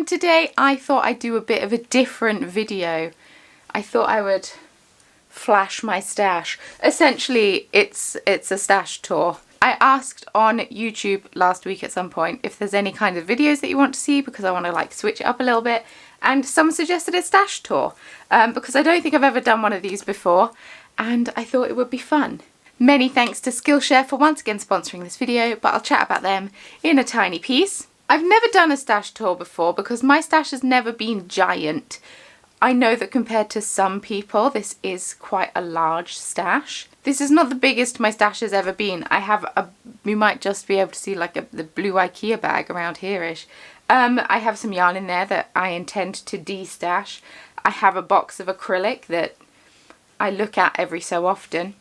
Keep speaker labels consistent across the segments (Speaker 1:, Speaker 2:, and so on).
Speaker 1: And today I thought I'd do a bit of a different video. I thought I would flash my stash. Essentially, it's a stash tour. I asked on YouTube last week at some point if there's any kind of videos that you want to see because I want to like switch it up a little bit, and someone suggested a stash tour because I don't think I've ever done one of these before and I thought it would be fun. Many thanks to Skillshare for once again sponsoring this video, but I'll chat about them in a tiny piece. I've never done a stash tour before because my stash has never been giant. I know that compared to some people, this is quite a large stash. This is not the biggest my stash has ever been. I have you might just be able to see like the blue IKEA bag around here-ish. I have some yarn in there that I intend to de-stash. I have a box of acrylic that I look at every so often.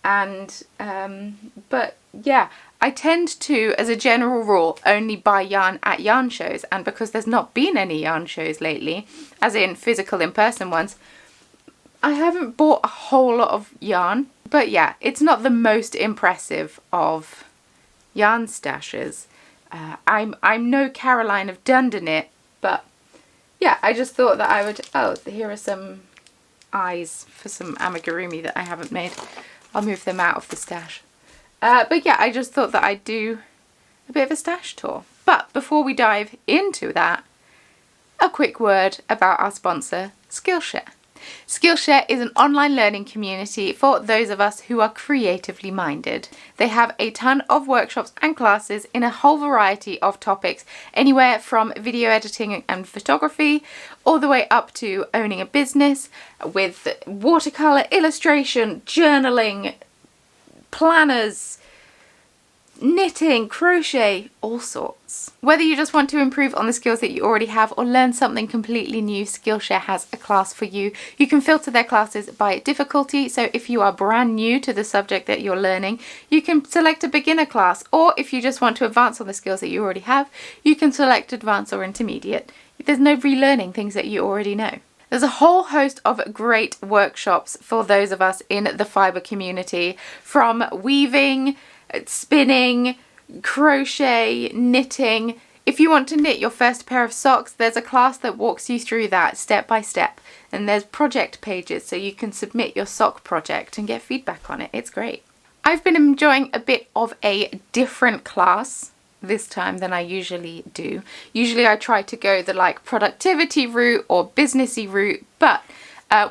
Speaker 1: And, but yeah, I tend to, as a general rule, only buy yarn at yarn shows, and because there's not been any yarn shows lately, as in physical in-person ones, I haven't bought a whole lot of yarn. But yeah, it's not the most impressive of yarn stashes. I'm no Caroline of Dunderknit, but yeah, I just thought that I would, oh, here are some eyes for some amigurumi that I haven't made. I'll move them out of the stash. But yeah, I just thought that I'd do a bit of a stash tour. But before we dive into that, a quick word about our sponsor, Skillshare. Skillshare is an online learning community for those of us who are creatively minded. They have a ton of workshops and classes in a whole variety of topics, anywhere from video editing and photography, all the way up to owning a business with watercolor, illustration, journaling, planners, knitting, crochet, all sorts. Whether you just want to improve on the skills that you already have or learn something completely new, Skillshare has a class for you. You can filter their classes by difficulty, so if you are brand new to the subject that you're learning, you can select a beginner class, or if you just want to advance on the skills that you already have, you can select advanced or intermediate. There's no relearning things that you already know. There's a whole host of great workshops for those of us in the fibre community, from weaving, spinning, crochet, knitting. If you want to knit your first pair of socks, there's a class that walks you through that step by step. And there's project pages so you can submit your sock project and get feedback on it. It's great. I've been enjoying a bit of a different class this time than I usually do. Usually I try to go the like productivity route or businessy route, but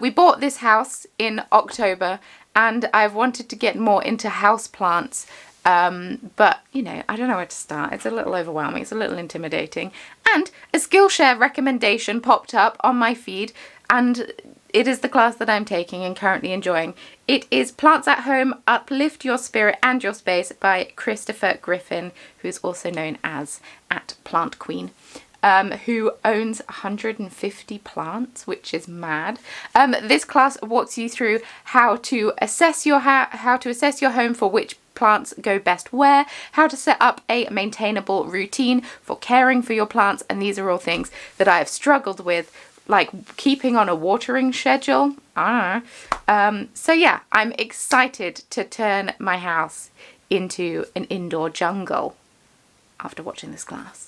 Speaker 1: we bought this house in October and I've wanted to get more into houseplants. But, you know, I don't know where to start. It's a little overwhelming. It's a little intimidating. And a Skillshare recommendation popped up on my feed, and it is the class that I'm taking and currently enjoying. It is Plants at Home, Uplift Your Spirit and Your Space by Christopher Griffin, who's also known as @PlantQueen. Who owns 150 plants, which is mad. This class walks you through how to assess your home for which plants go best where, how to set up a maintainable routine for caring for your plants, and these are all things that I have struggled with, like keeping on a watering schedule. I don't know. So yeah, I'm excited to turn my house into an indoor jungle after watching this class.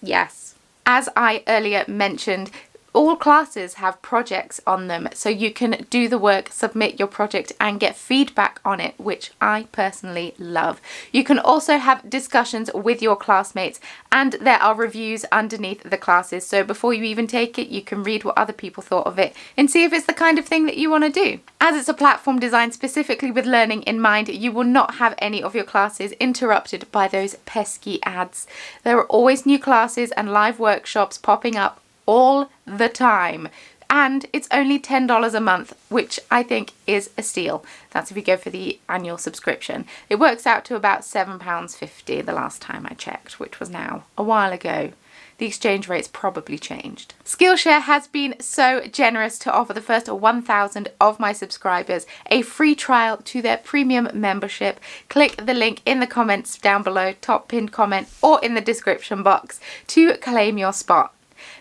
Speaker 1: Yes. As I earlier mentioned, all classes have projects on them, so you can do the work, submit your project and get feedback on it, which I personally love. You can also have discussions with your classmates, and there are reviews underneath the classes, so before you even take it, you can read what other people thought of it and see if it's the kind of thing that you want to do. As it's a platform designed specifically with learning in mind, you will not have any of your classes interrupted by those pesky ads. There are always new classes and live workshops popping up all the time, and it's only $10 a month, which I think is a steal. That's if you go for the annual subscription. It works out to about £7.50 the last time I checked, which was now a while ago. The exchange rate's probably changed. Skillshare has been so generous to offer the first 1,000 of my subscribers a free trial to their premium membership. Click the link in the comments down below, top pinned comment, or in the description box to claim your spot.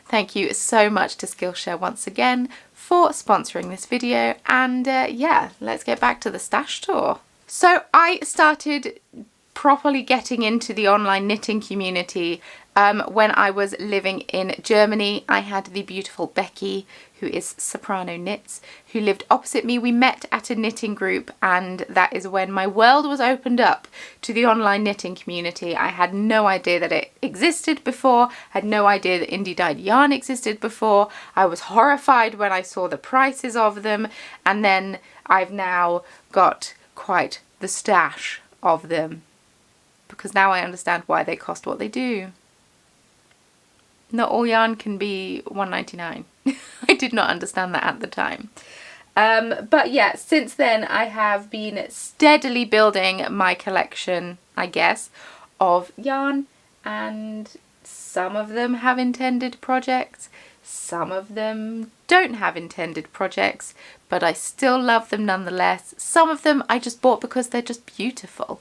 Speaker 1: Thank you so much to Skillshare once again for sponsoring this video, and yeah, let's get back to the stash tour. So I started properly getting into the online knitting community when I was living in Germany. I had the beautiful Becky, who is Soprano Knits, who lived opposite me. We met at a knitting group, and that is when my world was opened up to the online knitting community. I had no idea that it existed before, had no idea that indie dyed yarn existed before. I was horrified when I saw the prices of them, and then I've now got quite the stash of them, because now I understand why they cost what they do. Not all yarn can be $1.99. I did not understand that at the time. But yeah, since then I have been steadily building my collection, I guess, of yarn, and some of them have intended projects, some of them don't have intended projects, but I still love them nonetheless. Some of them I just bought because they're just beautiful.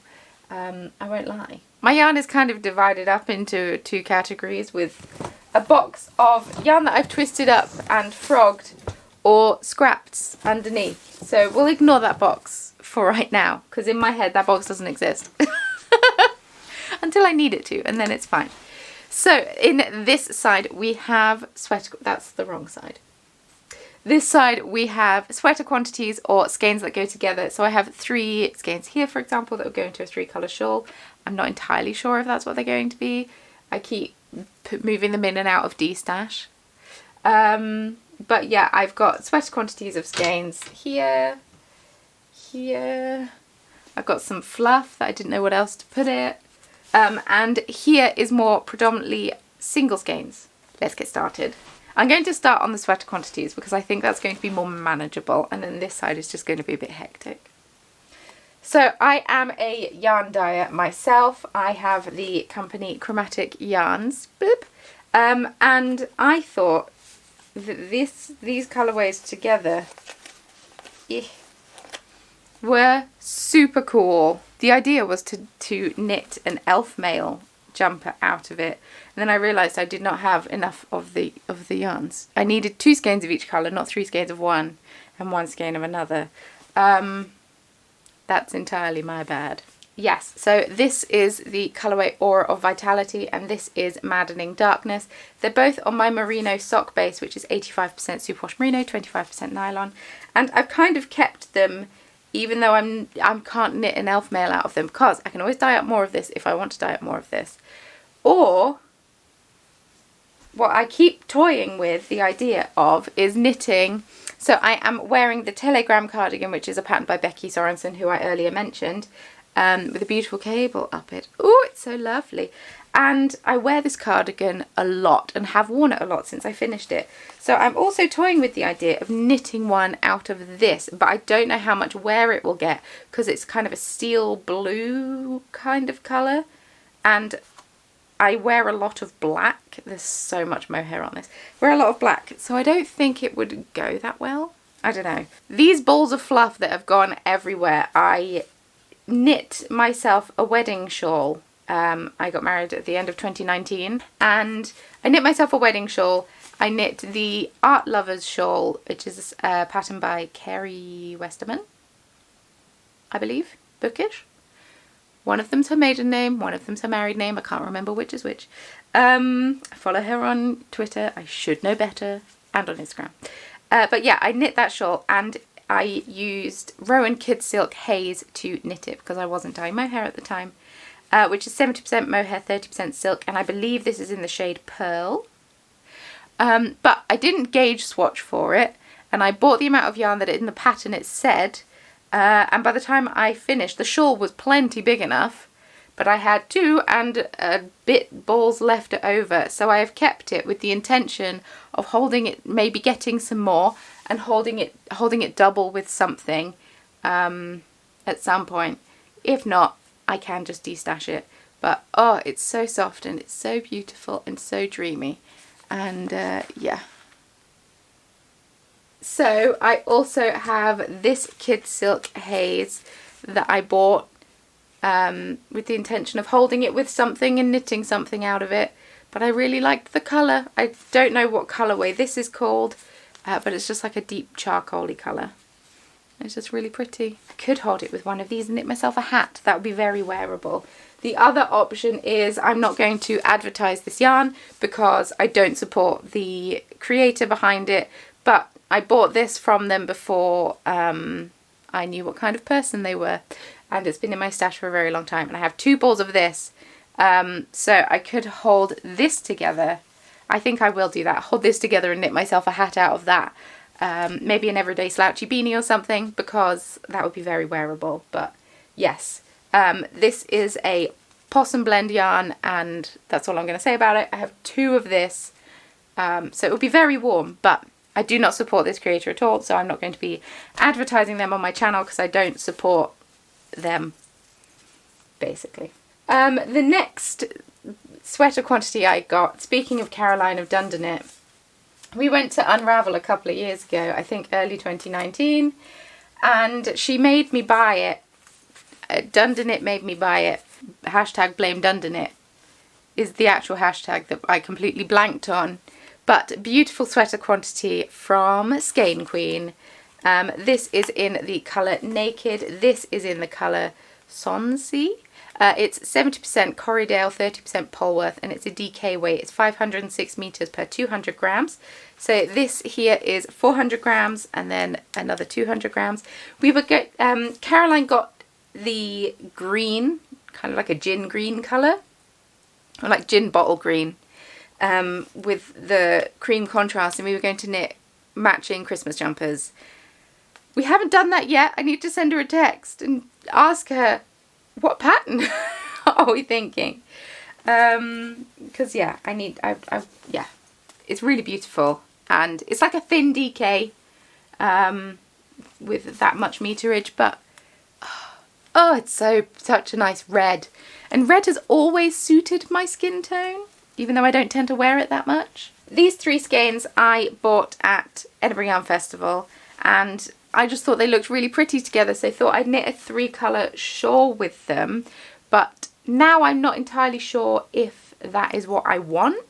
Speaker 1: I won't lie. My yarn is kind of divided up into two categories, with a box of yarn that I've twisted up and frogged or scrapped underneath. So we'll ignore that box for right now, because in my head that box doesn't exist until I need it to, and then it's fine. So in this side we have sweater, that's the wrong side. This side we have sweater quantities or skeins that go together. So I have 3 skeins here, for example, that will go into a 3-colour shawl. I'm not entirely sure if that's what they're going to be. I keep moving them in and out of D-stash. But yeah, I've got sweater quantities of skeins here, here. I've got some fluff that I didn't know what else to put it. And here is more predominantly single skeins. Let's get started. I'm going to start on the sweater quantities because I think that's going to be more manageable, and then this side is just going to be a bit hectic. So I am a yarn dyer myself. I have the company Chromatic Yarns, boop. And I thought that these colourways together were super cool. The idea was to knit an elf mail jumper out of it, and then I realised I did not have enough of the yarns. I needed 2 skeins of each colour, not 3 skeins of one and 1 skein of another. That's entirely my bad. Yes, so this is the colourway Aura of Vitality, and this is Maddening Darkness. They're both on my merino sock base, which is 85% superwash merino, 25% nylon, and I've kind of kept them even though I can't knit an elf mail out of them, because I can always dye up more of this if I want to dye up more of this. Or what I keep toying with the idea of is knitting. So I am wearing the Telegram cardigan, which is a pattern by Becky Sorensen, who I earlier mentioned, with a beautiful cable up it. Oh, it's so lovely. And I wear this cardigan a lot and have worn it a lot since I finished it. So I'm also toying with the idea of knitting one out of this, but I don't know how much wear it will get because it's kind of a steel blue kind of colour, and I wear a lot of black. There's so much mohair on this. I wear a lot of black, so I don't think it would go that well. I don't know. These balls of fluff that have gone everywhere, I knit myself a wedding shawl. I got married at the end of 2019, and I knit myself a wedding shawl. I knit the Art Lovers shawl, which is a pattern by Kerry Westerman, I believe, bookish. One of them's her maiden name, one of them's her married name. I can't remember which is which. I follow her on Twitter. I should know better, and on Instagram. But yeah, I knit that shawl, and I used Rowan Kid Silk Haze to knit it because I wasn't dyeing mohair at the time. Which is 70% mohair, 30% silk, and I believe this is in the shade Pearl. But I didn't gauge swatch for it, and I bought the amount of yarn that in the pattern it said, and by the time I finished, the shawl was plenty big enough, but I had 2 and a bit balls left over, so I have kept it with the intention of holding it, maybe getting some more, and holding it double with something at some point. If not, I can just de-stash it. But oh, it's so soft and it's so beautiful and so dreamy, and yeah. So I also have this Kid Silk Haze that I bought with the intention of holding it with something and knitting something out of it, but I really liked the colour. I don't know what colourway this is called, but it's just like a deep charcoaly colour. It's just really pretty. I could hold it with one of these and knit myself a hat. That would be very wearable. The other option is I'm not going to advertise this yarn because I don't support the creator behind it, but I bought this from them before I knew what kind of person they were, and it's been in my stash for a very long time, and I have 2 balls of this, so I could hold this together. I think I will do that, hold this together and knit myself a hat out of that. Maybe an everyday slouchy beanie or something, because that would be very wearable. But yes, this is a possum blend yarn, and that's all I'm going to say about it. I have 2 of this, so it will be very warm, but I do not support this creator at all, so I'm not going to be advertising them on my channel because I don't support them, basically. The next sweater quantity I got, speaking of Caroline of Dunderknit, we went to Unravel a couple of years ago, I think early 2019, and she made me buy it. Dunderknit made me buy it. Hashtag blame Dunderknit is the actual hashtag that I completely blanked on. But beautiful sweater quantity from Skein Queen. This is in the colour Naked. This is in the colour Sonsea. It's 70% Corriedale, 30% Polworth, and it's a DK weight. It's 506 meters per 200 grams. So this here is 400 grams and then another 200 grams. We were Caroline got the green, kind of like a gin green colour, or like gin bottle green, with the cream contrast, and we were going to knit matching Christmas jumpers. We haven't done that yet. I need to send her a text and ask her, what pattern are we thinking? Because yeah, yeah, it's really beautiful, and it's like a thin DK with that much meterage, but oh, it's such a nice red, and red has always suited my skin tone, even though I don't tend to wear it that much. These 3 skeins I bought at Edinburgh Yarn Festival, and I just thought they looked really pretty together, so I thought I'd knit a 3-colour shawl with them, but now I'm not entirely sure if that is what I want.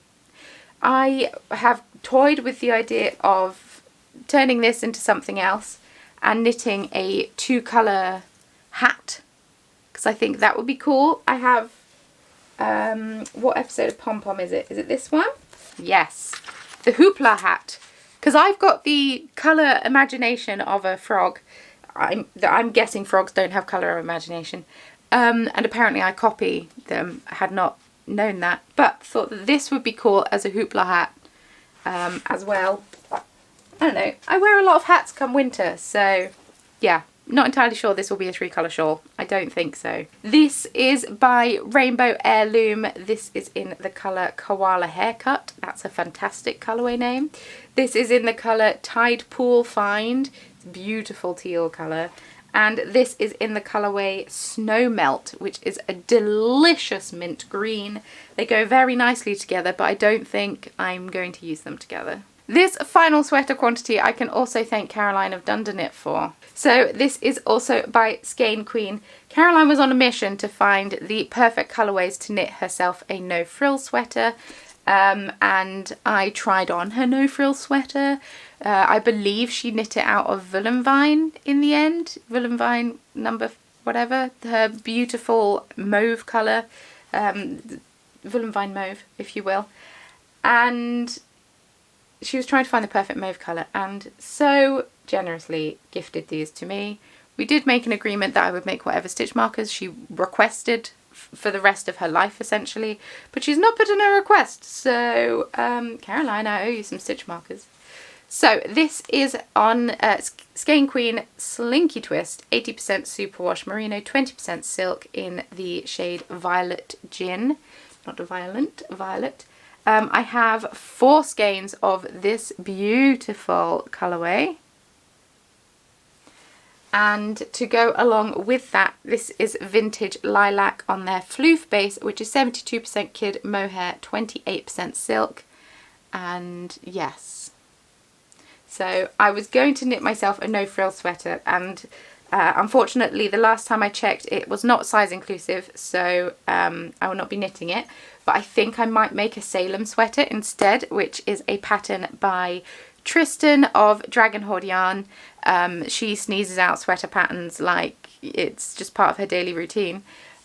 Speaker 1: I have toyed with the idea of turning this into something else and knitting a 2-colour hat, because I think that would be cool. I have, what episode of Pom Pom is it? Is it this one? Yes, the Hoopla hat. Because I've got the colour imagination of a frog. I'm guessing frogs don't have colour imagination. And apparently I copy them. I had not known that. But thought that this would be cool as a hoopla hat as well. I don't know. I wear a lot of hats come winter. So yeah, not entirely sure this will be a 3-colour shawl. I don't think so. This is by Rainbow Heirloom. This is in the colour Koala Haircut. That's a fantastic colourway name. This is in the colour Tide Pool Find. It's beautiful teal colour. And this is in the colourway Snow Melt, which is a delicious mint green. They go very nicely together, but I don't think I'm going to use them together. This final sweater quantity I can also thank Caroline of Dunderknit for. So this is also by Skein Queen. Caroline was on a mission to find the perfect colourways to knit herself a no-frill sweater. And I tried on her no-frill sweater. I believe she knit it out of Vine in the end. Vine number whatever. Her beautiful mauve colour. Vine mauve, if you will. And she was trying to find the perfect mauve colour and so generously gifted these to me. We did make an agreement that I would make whatever stitch markers she requested for the rest of her life, essentially, but she's not put in a request, so Caroline, I owe you some stitch markers. So this is on Skein Queen Slinky Twist, 80% superwash merino, 20% silk in the shade Violet Gin, not a violent, violet. I have 4 skeins of this beautiful colourway. And to go along with that, this is Vintage Lilac on their floof base, which is 72% kid mohair, 28% silk. And yes. So I was going to knit myself a no-frill sweater, and unfortunately the last time I checked it was not size inclusive, so I will not be knitting it. But I think I might make a Salem sweater instead, which is a pattern by Tristan of Dragon Horde Yarn. She sneezes out sweater patterns like it's just part of her daily routine.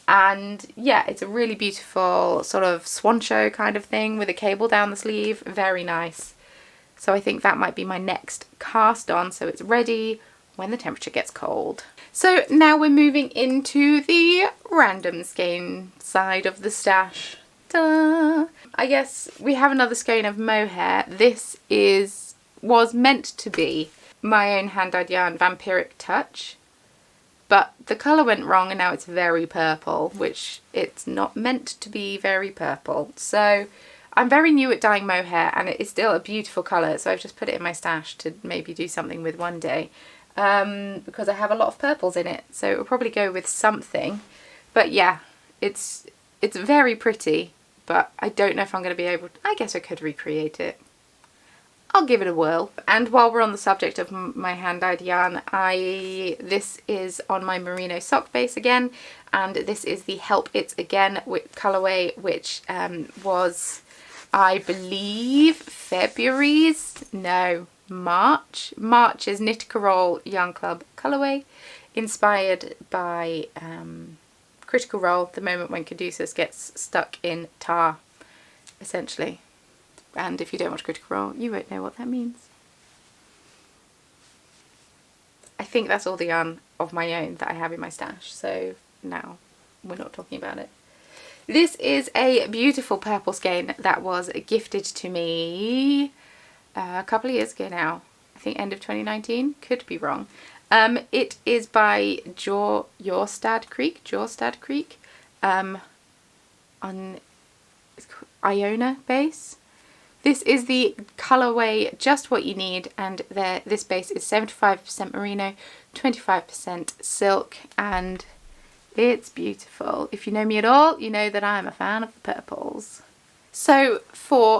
Speaker 1: And yeah, it's a really beautiful sort of swan show kind of thing with a cable down the sleeve. Very nice. So I think that might be my next cast on, so it's ready when the temperature gets cold. So now we're moving into the random skein side of the stash. Ta-da! I guess we have another skein of mohair. This was meant to be my own hand-dyed yarn, Vampiric Touch. But the colour went wrong and now it's very purple, which it's not meant to be very purple. So I'm very new at dyeing mohair and it is still a beautiful colour. So I've just put it in my stash to maybe do something with one day. Because I have a lot of purples in it. So it will probably go with something. But yeah, it's very pretty. But I don't know if I'm going to be able to... I guess I could recreate it. I'll give it a whirl. And while we're on the subject of my hand-dyed yarn, this is on my merino sock base again, and this is the Help It's Again colourway, which was, I believe, March's Knitcrate Yarn Club colourway, inspired by Critical Role, the moment when Caduceus gets stuck in tar, essentially. And if you don't watch Critical Role, you won't know what that means. I think that's all the yarn of my own that I have in my stash, so now we're not talking about it. This is a beautiful purple skein that was gifted to me a couple of years ago now. I think end of 2019, could be wrong. It is by Jawstad Creek on Iona base. This is the colourway Just What You Need, and this base is 75% merino, 25% silk, and it's beautiful. If you know me at all, you know that I'm a fan of the purples. So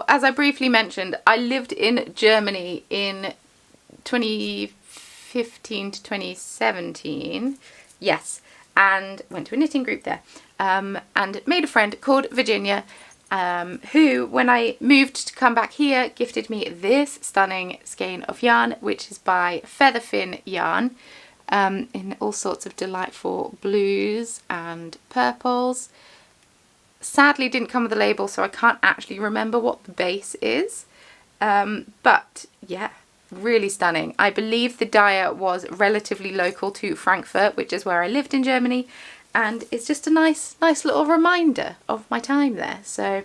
Speaker 1: as I briefly mentioned, I lived in Germany in 2015 to 2017, yes, and went to a knitting group there, and made a friend called Virginia, who, when I moved to come back here, gifted me this stunning skein of yarn, which is by Featherfin yarn, in all sorts of delightful blues and purples. Sadly didn't come with a label, so I can't actually remember what the base is, but yeah, really stunning. I believe the dyer was relatively local to Frankfurt, which is where I lived in Germany, and it's just a nice little reminder of my time there. So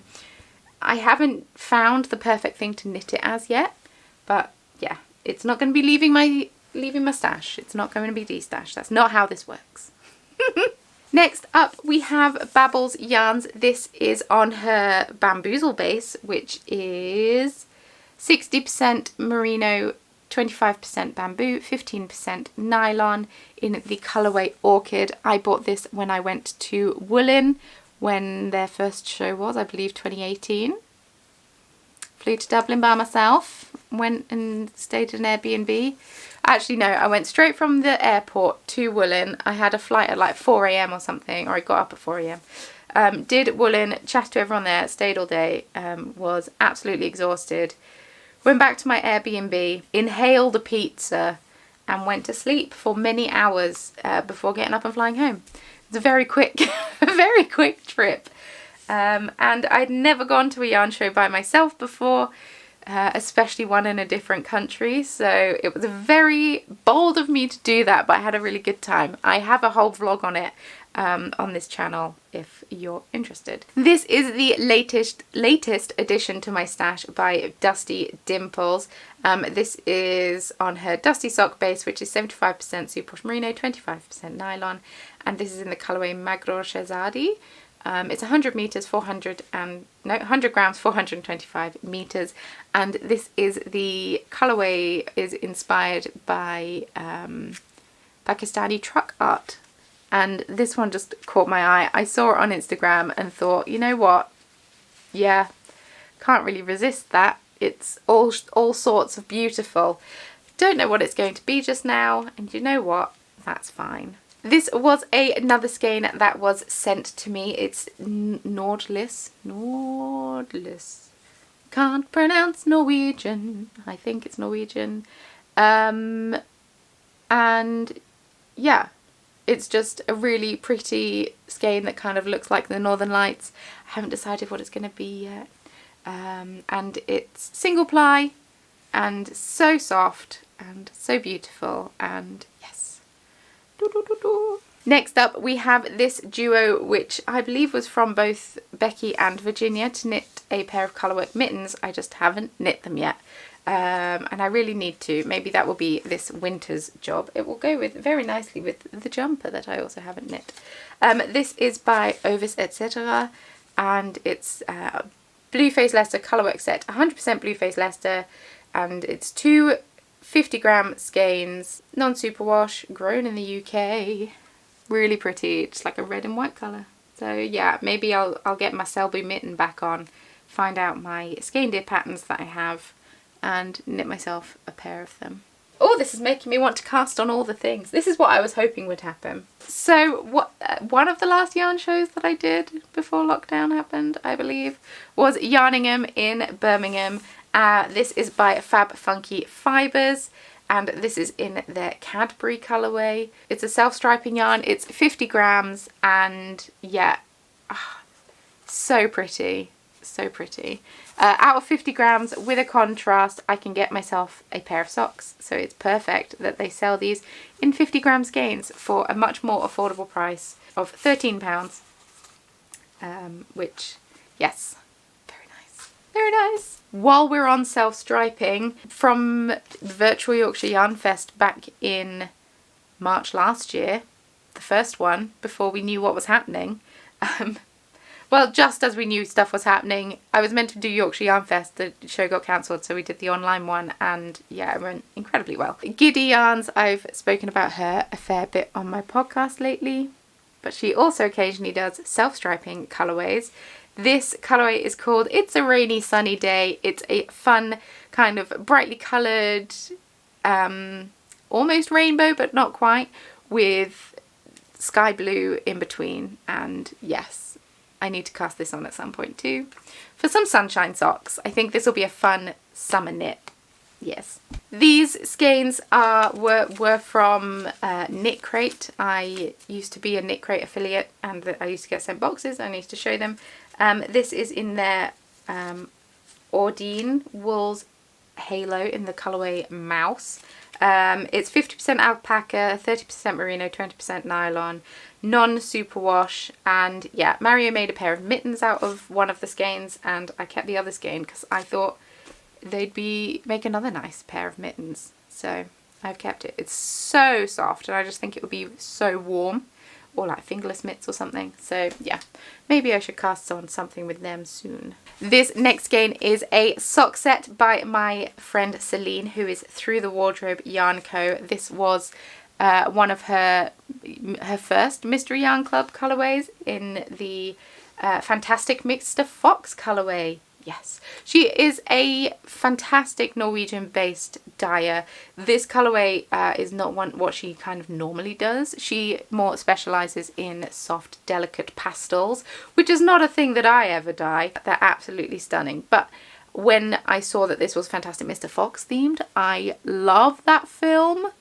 Speaker 1: I haven't found the perfect thing to knit it as yet, but yeah, it's not going to be leaving my stash. It's not going to be destashed. That's not how this works. Next up we have Babbles Yarns. This is on her Bamboozle base, which is 60% merino, 25% bamboo, 15% nylon in the colourway Orchid. I bought this when I went to Woolen when their first show was, I believe 2018. Flew to Dublin by myself, went and stayed in an Airbnb. Actually no, I went straight from the airport to Woolen. I had a flight at like 4 AM or something, or I got up at 4 AM. Did Woolen, chatted to everyone there, stayed all day, was absolutely exhausted. Went back to my Airbnb, inhaled a pizza, and went to sleep for many hours before getting up and flying home. It was a very quick, very quick trip. And I'd never gone to a yarn show by myself before, especially one in a different country. So it was very bold of me to do that, but I had a really good time. I have a whole vlog on it on this channel if you're interested. This is the latest addition to my stash by Dusty Dimples. This is on her Dusty Sock base, which is 75% superwash merino, 25% nylon, and this is in the colourway Magro Shehzadi. It's 100 meters, 100 grams, 425 meters, and this is the colourway is inspired by Pakistani truck art. And this one just caught my eye. I saw it on Instagram and thought, you know what? Yeah, can't really resist that. It's all sorts of beautiful. Don't know what it's going to be just now, and you know what? That's fine. This was another skein that was sent to me. It's Nordless. Can't pronounce Norwegian. I think it's Norwegian. And yeah, it's just a really pretty skein that kind of looks like the Northern Lights. I haven't decided what it's going to be yet. And it's single ply and so soft and so beautiful, and yes. Next up we have this duo, which I believe was from both Becky and Virginia, to knit a pair of colourwork mittens. I just haven't knit them yet, and I really need to. Maybe that will be this winter's job. It will go with very nicely with the jumper that I also haven't knit. This is by Ovis Etc. and it's Blue Face Leicester colourwork set, 100% Blue Face Leicester, and it's 2 50-gram skeins, non-superwash, grown in the UK. Really pretty, just like a red and white colour. So yeah, maybe I'll get my Selby mitten back on, find out my skein deer patterns that I have, and knit myself a pair of them. Oh, this is making me want to cast on all the things. This is what I was hoping would happen. So one of the last yarn shows that I did before lockdown happened, I believe, was Yarningham in Birmingham. This is by Fab Funky Fibres, and this is in their Cadbury colourway. It's a self-striping yarn. It's 50 grams, and yeah, so pretty. So pretty. Out of 50 grams with a contrast, I can get myself a pair of socks. So it's perfect that they sell these in 50 gram skeins for a much more affordable price of £13. Which, yes, very nice. Very nice. While we're on self-striping, from Virtual Yorkshire Yarn Fest back in March last year, the first one, before we knew what was happening, well, just as we knew stuff was happening, I was meant to do Yorkshire Yarn Fest. The show got cancelled, so we did the online one, and yeah, it went incredibly well. Giddy Yarns, I've spoken about her a fair bit on my podcast lately, but she also occasionally does self-striping colourways. This colourway is called It's a Rainy Sunny Day. It's a fun, kind of brightly coloured, almost rainbow, but not quite, with sky blue in between, and yes, I need to cast this on at some point too. For some sunshine socks. I think this will be a fun summer knit. Yes. These skeins were from knitcrate. I used to be a knitcrate affiliate, and I used to get sent boxes. I need to show them. This is in their Ordine Wools Halo in the colourway Mouse. It's 50% alpaca, 30% merino, 20% nylon, non-superwash, and yeah, Mario made a pair of mittens out of one of the skeins, and I kept the other skein because I thought they'd make another nice pair of mittens, so I've kept it. It's so soft, and I just think it would be so warm, or like fingerless mitts or something. So yeah, maybe I should cast on something with them soon. This next skein is a sock set by my friend Celine, who is Through the Wardrobe Yarn Co. This was one of her first Mystery Yarn Club colourways in the Fantastic Mixed Fox colourway. Yes, she is a fantastic Norwegian-based dyer. This colourway is not what she kind of normally does. She more specialises in soft, delicate pastels, which is not a thing that I ever dye. They're absolutely stunning. But when I saw that this was Fantastic Mr. Fox themed, I love that film.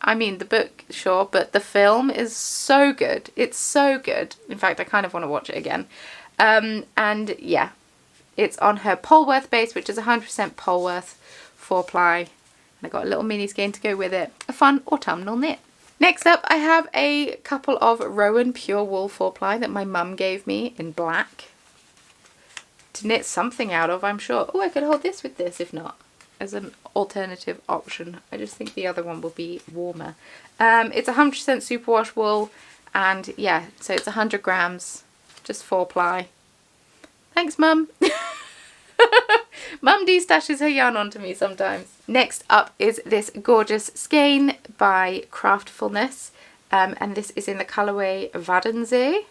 Speaker 1: I mean, the book, sure, but the film is so good. It's so good. In fact, I kind of want to watch it again. And yeah. It's on her Polworth base, which is 100% Polworth 4-ply. And I got a little mini skein to go with it. A fun autumnal knit. Next up, I have a couple of Rowan Pure Wool 4-ply that my mum gave me in black to knit something out of, I'm sure. Oh, I could hold this with this if not, as an alternative option. I just think the other one will be warmer. It's 100% superwash wool, and yeah, so it's 100 grams, just 4-ply. Thanks, Mum. Mum de-stashes her yarn onto me sometimes. Next up is this gorgeous skein by Fullness, and this is in the colourway Vadensee.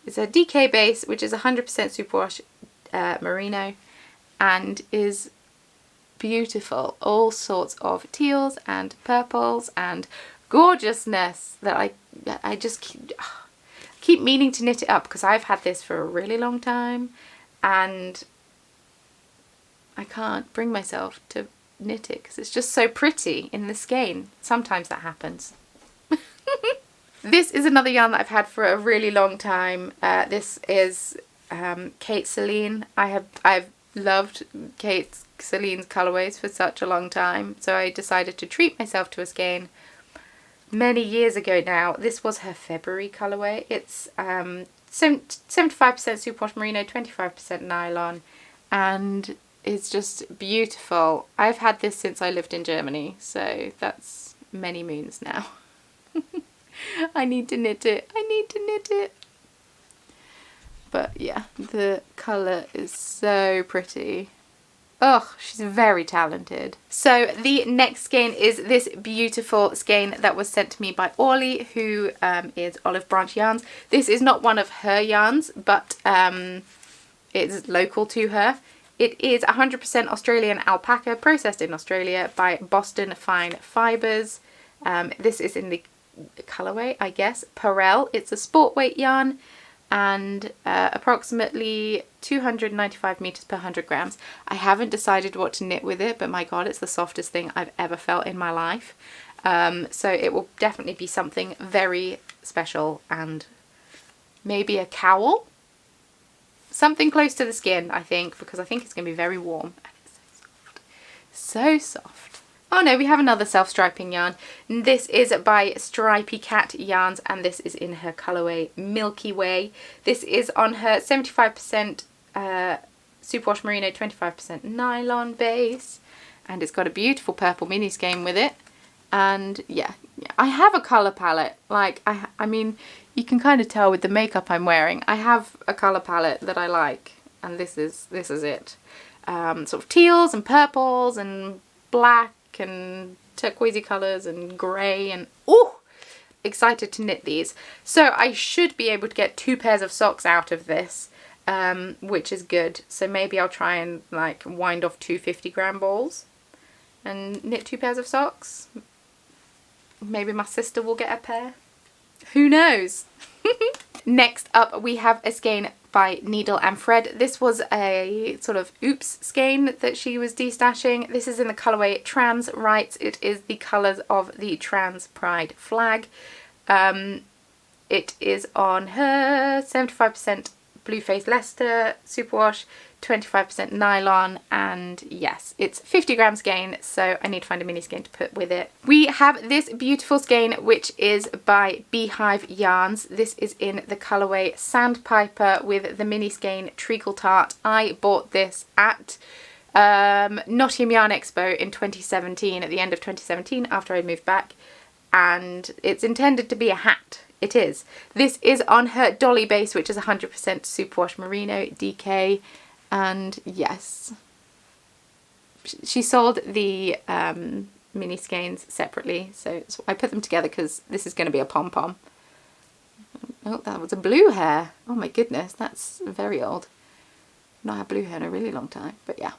Speaker 1: It's a DK base, which is 100% superwash merino, and is beautiful. All sorts of teals and purples and gorgeousness that I just keep meaning to knit it up, because I've had this for a really long time. And I can't bring myself to knit it because it's just so pretty in the skein. Sometimes that happens. This is another yarn that I've had for a really long time. This is Celine. I've loved Celine's colourways for such a long time, so I decided to treat myself to a skein many years ago now. This was her February colourway. It's 75% superwash merino, 25% nylon, and it's just beautiful. I've had this since I lived in Germany, so that's many moons now. I need to knit it. I need to knit it. But yeah, the colour is so pretty. Oh, she's very talented. So the next skein is this beautiful skein that was sent to me by Orly, who is Olive Branch Yarns. This is not one of her yarns, but it's local to her. It is 100% Australian alpaca, processed in Australia by Boston Fine Fibres. This is in the colourway, I guess, Perel. It's a sport weight yarn, and approximately 295 meters per 100 grams. I haven't decided what to knit with it, but my god, it's the softest thing I've ever felt in my life. So it will definitely be something very special, and maybe a cowl, something close to the skin, I think, because I think it's going to be very warm. And it's so soft. So soft. Oh no, we have another self-striping yarn. This is by Stripy Cat Yarns, and this is in her colourway Milky Way. This is on her 75% superwash merino, 25% nylon base, and it's got a beautiful purple mini skein with it. And yeah, I have a colour palette. Like, I mean, you can kind of tell with the makeup I'm wearing. I have a colour palette that I like, and this is it. Sort of teals and purples and black and turquoisey colours and grey, and oh, excited to knit these. So I should be able to get 2 pairs of socks out of this, which is good. So maybe I'll try and like wind off 2 50-gram balls and knit 2 pairs of socks. Maybe my sister will get a pair. Who knows? Next up we have a skein by Needle and Thread. This was a sort of oops skein that she was destashing. This is in the colourway Trans Rights. It is the colours of the Trans Pride flag. It is on her 75% Blue Face Leicester superwash, 25% nylon, and yes, it's 50-gram skein, so I need to find a mini skein to put with it. We have this beautiful skein, which is by Beehive Yarns. This is in the colourway Sandpiper with the mini skein Treacle Tart. I bought this at Nottingham Yarn Expo in 2017, at the end of 2017, after I moved back, and it's intended to be a hat. It is. This is on her Dolly base, which is 100% superwash merino DK, and yes, she sold the mini skeins separately, so I put them together because this is going to be a pom-pom. Oh, that was a blue hair. Oh my goodness, that's very old. I've not had blue hair in a really long time, but yeah.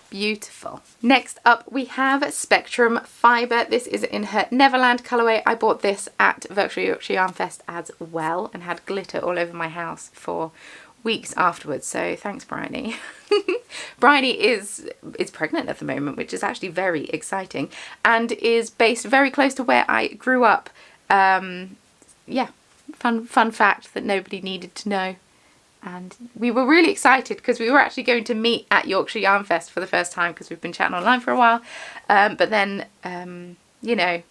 Speaker 1: Beautiful. Next up we have Spectrum Fibre. This is in her Neverland colourway. I bought this at Virtual Yorkshire Yarn Fest as well and had glitter all over my house for weeks afterwards, so thanks Bryony. Bryony is pregnant at the moment, which is actually very exciting, and is based very close to where I grew up. Yeah, fun fact that nobody needed to know. And we were really excited because we were actually going to meet at Yorkshire Yarn Fest for the first time, because we've been chatting online for a while. But then, you know,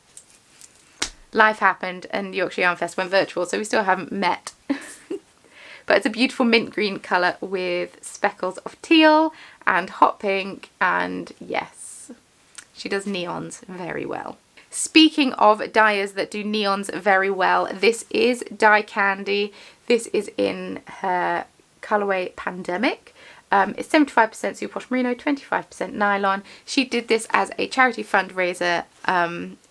Speaker 1: life happened and Yorkshire Yarn Fest went virtual, so we still haven't met. But it's a beautiful mint green colour with speckles of teal and hot pink, and yes, she does neons very well. Speaking of dyers that do neons very well, this is Dye Candy. This is in her colourway Pandemic. It's 75% superwash merino, 25% nylon. She did this as a charity fundraiser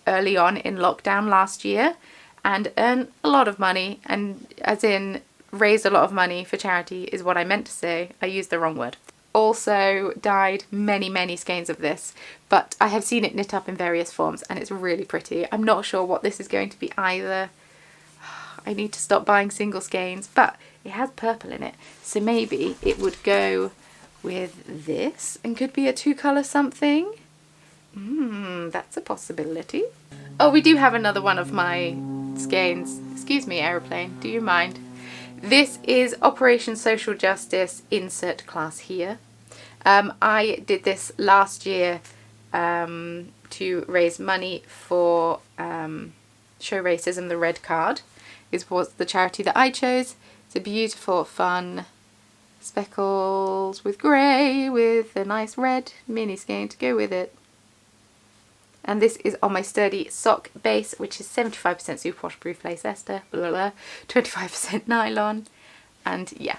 Speaker 1: early on in lockdown last year and earned a lot of money, and as in raised a lot of money for charity is what I meant to say. I used the wrong word. Also dyed many skeins of this, but I have seen it knit up in various forms and it's really pretty. I'm not sure what this is going to be either. I need to stop buying single skeins, but it has purple in it, so maybe it would go with this and could be a 2-colour something. That's a possibility. Oh, we do have another one of my skeins. Excuse me, aeroplane, do you mind? This is Operation Social Justice, insert class here. I did this last year to raise money for Show Racism the Red Card. Was the charity that I chose. It's a beautiful, fun speckles with grey with a nice red mini skein to go with it. And this is on my sturdy sock base, which is 75% superwash proof lace ester, 25% nylon, and yeah.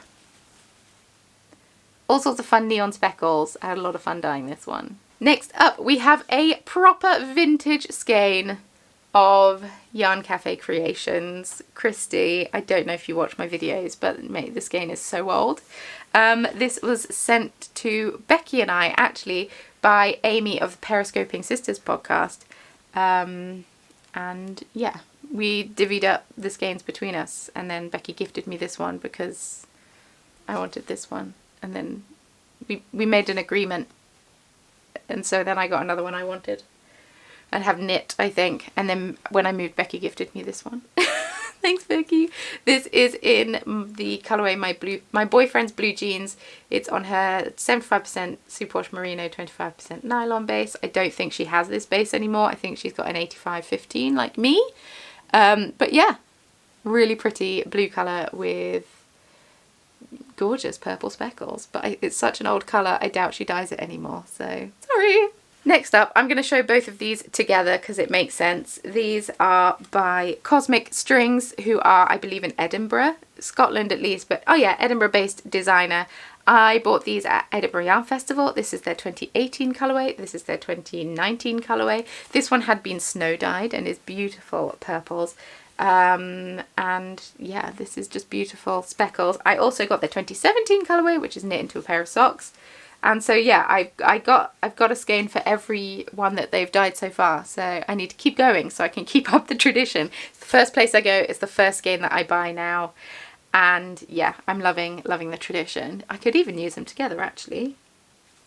Speaker 1: All sorts of fun neon speckles. I had a lot of fun dyeing this one. Next up, we have a proper vintage skein of Yarn Cafe Creations. Christy, I don't know if you watch my videos, but mate, the skein is so old. This was sent to Becky and I, actually, by Amy of the Periscoping Sisters podcast. And yeah, we divvied up the skeins between us, and then Becky gifted me this one because I wanted this one. And then we made an agreement, and so then I got another one I wanted. I'd have knit, I think, and then when I moved, Becky gifted me this one. Thanks, Becky. This is in the colourway my boyfriend's blue jeans. It's on her 75% superwash merino, 25% nylon base. I don't think she has this base anymore. I think she's got an 85-15 like me. But yeah, really pretty blue colour with gorgeous purple speckles. But it's such an old colour, I doubt she dyes it anymore, so sorry. Next up, I'm going to show both of these together because it makes sense. These are by Cosmic Strings, who are, I believe, in Edinburgh, Scotland at least, but oh yeah, Edinburgh-based designer. I bought these at Edinburgh Yarn Festival. This is their 2018 colourway. This is their 2019 colourway. This one had been snow dyed and is beautiful purples. And yeah, this is just beautiful speckles. I also got their 2017 colourway, which is knit into a pair of socks. And so yeah, I've got a skein for every one that they've dyed so far, so I need to keep going so I can keep up the tradition. The first place I go is the first skein that I buy now, and yeah, I'm loving the tradition. I could even use them together actually,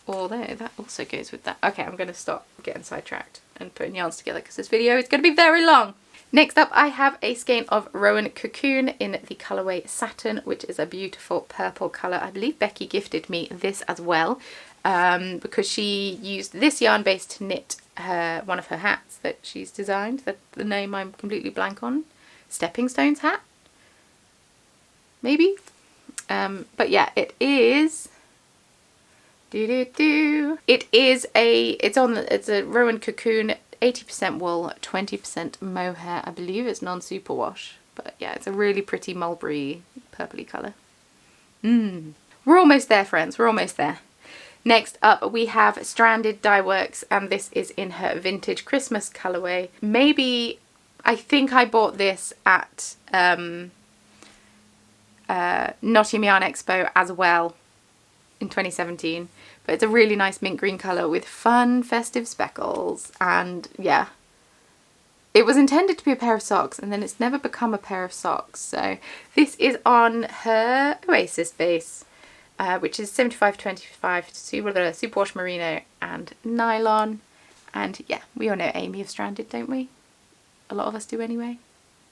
Speaker 1: although that also goes with that. Okay, I'm going to stop getting sidetracked and putting yarns together because this video is going to be very long. Next up, I have a skein of Rowan Cocoon in the colourway Satin, which is a beautiful purple colour. I believe Becky gifted me this as well because she used this yarn base to knit one of her hats that she's designed. The name I'm completely blank on. Stepping Stones hat? Maybe? But yeah, it is... It's a Rowan Cocoon, 80% wool, 20% mohair. I believe it's non-superwash, but yeah, it's a really pretty mulberry purpley colour. We're almost there, friends, we're almost there. Next up, we have Stranded Dye Works, and this is in her vintage Christmas colourway. Maybe, I think I bought this at Nottingham Yarn Expo as well in 2017. But it's a really nice mint green colour with fun festive speckles, and yeah, it was intended to be a pair of socks and then it's never become a pair of socks. So this is on her Oasis base, which is 75-25 superwash merino and nylon, and yeah, we all know Amy of Stranded, don't we? A lot of us do anyway.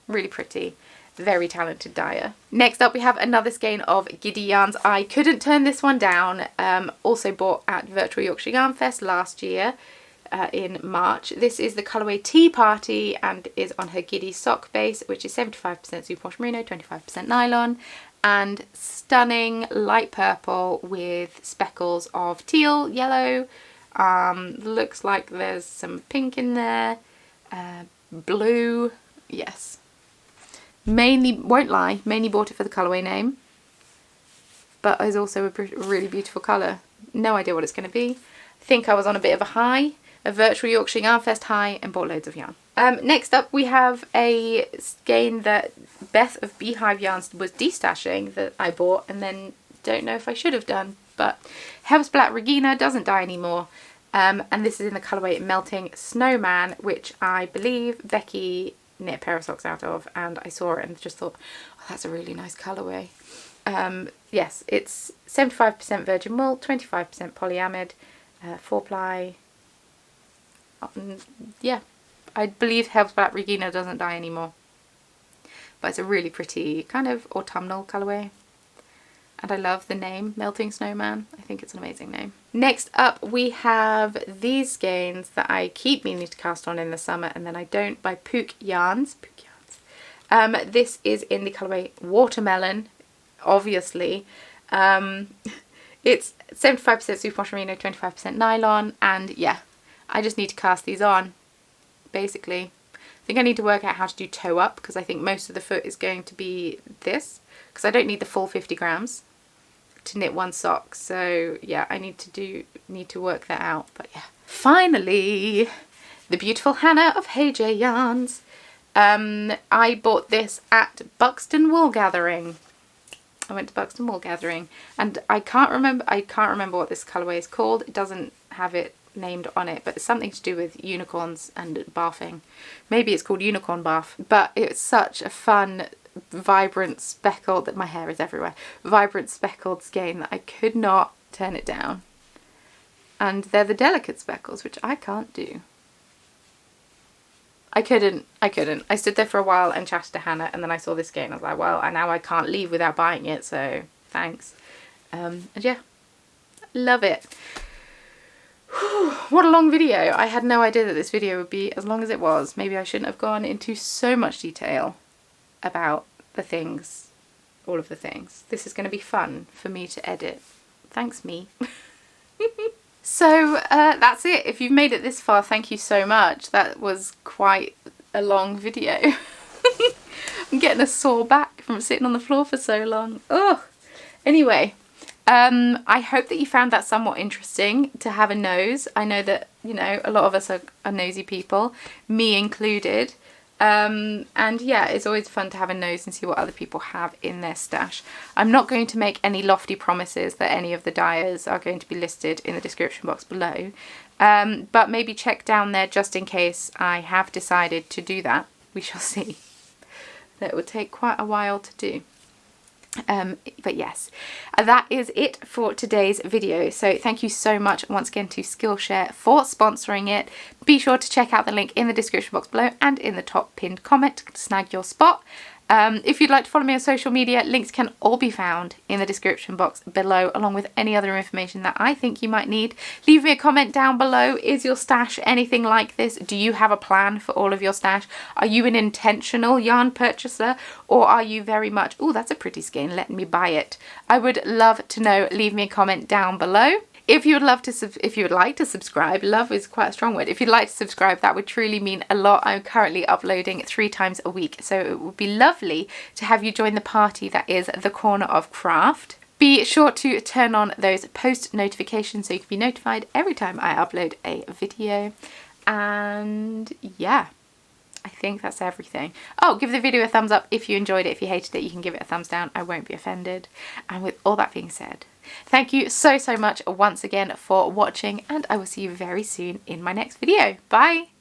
Speaker 1: Really pretty. Very talented dyer. Next up, we have another skein of Giddy yarns. I couldn't turn this one down. Also bought at Virtual Yorkshire Yarn Fest last year in March. This is the colourway Tea Party and is on her Giddy sock base, which is 75% superwash merino, 25% nylon, and stunning light purple with speckles of teal, yellow. Looks like there's some pink in there, blue. Yes. Mainly, won't lie, mainly bought it for the colourway name, but it's also a really beautiful colour. No idea what it's going to be. I think I was on a bit of a high, a Virtual Yorkshire Yarn Fest high, and bought loads of yarn. Next up, we have a skein that Beth of Beehive Yarns was destashing that I bought, and then don't know if I should have done, but Helps Black Regina doesn't dye anymore. And this is in the colourway Melting Snowman, which I believe Becky knit a pair of socks out of, and I saw it and just thought, oh, that's a really nice colourway. Yes, it's 75% virgin wool, 25% polyamide, 4-ply. Yeah, I believe Helps Black Regina doesn't dye anymore. But it's a really pretty kind of autumnal colourway. And I love the name, Melting Snowman. I think it's an amazing name. Next up, we have these skeins that I keep meaning to cast on in the summer and then I don't, by Puke Yarns. This is in the colourway Watermelon, obviously. It's 75% superwash merino, 25% nylon, and yeah, I just need to cast these on, basically. I think I need to work out how to do toe up, because I think most of the foot is going to be this, because I don't need the full 50 grams to knit one sock. So yeah, I need to work that out. But yeah, finally, the beautiful Hannah of Hey J Yarns. I bought this at Buxton Wool Gathering. I went to Buxton Wool Gathering, and I can't remember what this colourway is called. It doesn't have it named on it, but it's something to do with unicorns and bathing. Maybe it's called Unicorn Bath, but it's such a fun, vibrant speckled, that my hair is everywhere, vibrant speckled skein that I could not turn it down. And they're the delicate speckles, which I can't do. I couldn't. I stood there for a while and chatted to Hannah, and then I saw this skein. I was like, well, now I can't leave without buying it, so thanks. And yeah, love it. What a long video. I had no idea that this video would be as long as it was. Maybe I shouldn't have gone into so much detail about the things, all of the things. This is going to be fun for me to edit. Thanks, me. So that's it. If you've made it this far, thank you so much. That was quite a long video. I'm getting a sore back from sitting on the floor for so long. Ugh. Anyway, I hope that you found that somewhat interesting to have a nose. I know that, you know, a lot of us are nosy people, me included. And yeah, it's always fun to have a nose and see what other people have in their stash. I'm not going to make any lofty promises that any of the dyers are going to be listed in the description box below. But maybe check down there just in case I have decided to do that. We shall see. That would take quite a while to do. But yes, that is it for today's video. So thank you so much once again to Skillshare for sponsoring it. Be sure to check out the link in the description box below and in the top pinned comment to snag your spot. If you'd like to follow me on social media, links can all be found in the description box below, along with any other information that I think you might need. Leave me a comment down below. Is your stash anything like this? Do you have a plan for all of your stash? Are you an intentional yarn purchaser, or are you very much, oh, that's a pretty skein, let me buy it? I would love to know. Leave me a comment down below. If you would like to subscribe, love is quite a strong word. If you'd like to subscribe, that would truly mean a lot. I'm currently uploading 3 times a week, so it would be lovely to have you join the party that is the Corner of Craft. Be sure to turn on those post notifications so you can be notified every time I upload a video. And yeah, I think that's everything. Oh, give the video a thumbs up if you enjoyed it. If you hated it, you can give it a thumbs down. I won't be offended. And with all that being said, thank you so much once again for watching, and I will see you very soon in my next video. Bye!